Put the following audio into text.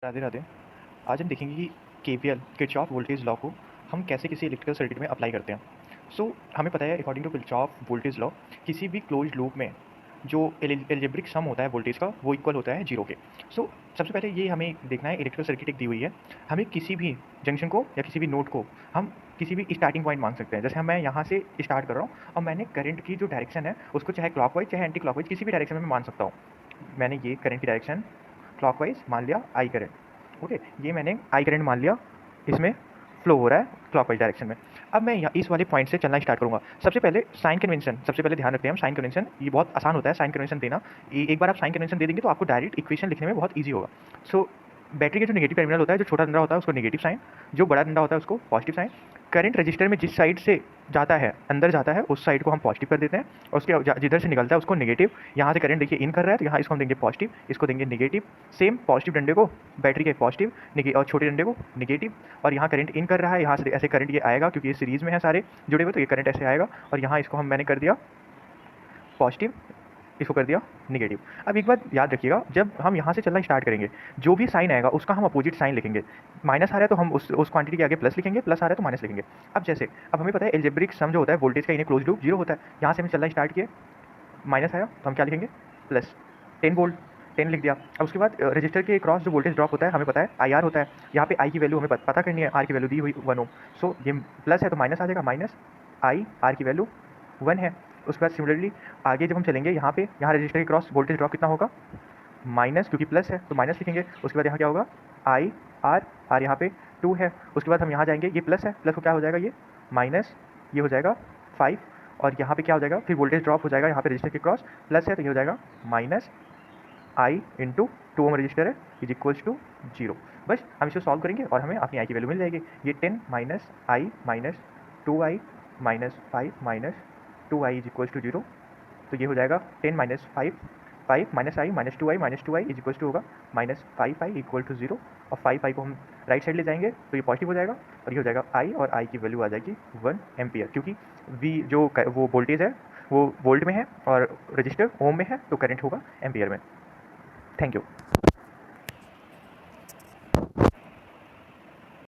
राधे राधे। आज हम देखेंगे कि केवीएल किरचॉफ वोल्टेज लॉ को हम कैसे किसी इलेक्ट्रिकल सर्किट में अप्लाई करते हैं। हमें पता है according to Kirchhoff voltage law किसी भी क्लोज्ड लूप में जो एल्जेब्रिक सम होता है वोल्टेज का वो इक्वल होता है जीरो के। सबसे पहले ये हमें देखना है, इलेक्ट्रिकल सर्किट एक दी हुई है, हमें किसी भी जंक्शन को या किसी भी नोड को हम किसी भी स्टार्टिंग पॉइंट मान सकते हैं। जैसे मैं यहाँ से स्टार्ट कर रहा हूँ और मैंने करंट की जो डायरेक्शन है उसको चाहे क्लॉकवाइज चाहे एंटी क्लॉकवाइज किसी भी डायरेक्शन में मैं मान सकता हूँ। मैंने ये करंट की डायरेक्शन क्लॉकवाइज मान लिया आई करंट। ओके, ये मैंने आई करंट मान लिया, इसमें फ्लो हो रहा है क्लॉकवाइज डायरेक्शन में। अब मैं यहाँ इस वाले पॉइंट से चलना स्टार्ट करूँगा। सबसे पहले साइन कन्वेंशन, सबसे पहले ध्यान रखते हैं हम साइन कन्वेंशन, ये बहुत आसान होता है साइन कन्वेंशन देना। एक बार आप साइन कन्वेंशन दे देंगे तो आपको डायरेक्ट इक्वेशन लिखने में बहुत ईजी होगा। बैटरी का जो नेगेटिव टर्मिनल होता है, जो छोटा डंडा होता है उसको नेगेटिव साइन, जो बड़ा डंडा होता है उसको पॉजिटिव साइन। करंट रजिस्टर में जिस साइड से जाता है, अंदर जाता है, उस साइड को हम पॉजिटिव कर देते हैं और उसके जिधर से निकलता है उसको नेगेटिव। यहाँ से करंट देखिए इन कर रहा है तो यहाँ इसको हम देंगे पॉजिटिव, इसको देंगे नेगेटिव। सेम पॉजिटिव डंडे को बैटरी के पॉजिटिव और छोटे डंडे को नेगेटिव। और यहाँ करंट इन कर रहा है, यहाँ से ऐसे करंट ये आएगा क्योंकि ये सीरीज़ में है सारे जुड़े हुए, तो ये करंट ऐसे आएगा और यहाँ इसको मैंने कर दिया पॉजिटिव, इसको कर दिया नेगेटिव। अब एक बात याद रखिएगा, जब हम यहाँ से चलना स्टार्ट करेंगे जो भी साइन आएगा उसका हम अपोजिट साइन लिखेंगे। माइनस आ रहा है तो हम उस क्वांटिटी के आगे प्लस लिखेंगे, प्लस आ रहा है तो माइनस लिखेंगे। अब हमें पता है एल्जेब्रिक सम जो होता है वोल्टेज का इन क्लोज लूप जीरो होता है। यहाँ से हमें चलना स्टार्ट किए, माइनस आया तो हम क्या लिखेंगे प्लस 10 वोल्ट, 10 लिख दिया। अब उसके बाद रजिस्टर के क्रॉस जो वोल्टेज ड्रॉप होता है हमें पता है आई आर होता है। यहाँ पे आई की वैल्यू हमें पता करनी है, आर की वैल्यू दी हुई 1 ओम। ये प्लस है तो माइनस आ जाएगा, माइनस आई, आर की वैल्यू 1 है। उसके बाद सिमिलरली आगे जब हम चलेंगे यहाँ पे, यहाँ रजिस्टर के क्रॉस वोल्टेज ड्रॉप कितना होगा, माइनस, क्योंकि प्लस है तो माइनस लिखेंगे। उसके बाद यहाँ क्या होगा आई आर, आर यहाँ पे 2 है। उसके बाद हम यहाँ जाएंगे, ये प्लस है, प्लस को क्या हो जाएगा ये माइनस, ये हो जाएगा 5। और यहाँ पे क्या हो जाएगा, फिर वोल्टेज ड्रॉप हो जाएगा, यहाँ पे रजिस्टर के क्रॉस प्लस है तो ये हो जाएगा माइनस आई इंटू 2 ओम रजिस्टर है इज इक्वल्स टू जीरो। बस हम इसको सॉल्व करेंगे और हमें अपनी आई की वैल्यू मिल जाएगी। ये 10 minus I minus 2 I minus 5 minus 2 I is equals to zero. तो ये हो जाएगा 10 minus 5, 5 minus I minus 2 I is equals to होगा minus 5 I equal to zero. और 5 आई को हम राइट साइड ले जाएंगे तो ये पॉजिटिव हो जाएगा और ये हो जाएगा आई, और आई की वैल्यू आ जाएगी 1 एम्पियर, क्योंकि वी जो वो वोल्टेज है वो वोल्ट में है और रजिस्टर ओम में है तो करंट होगा एम्पियर में। Thank you.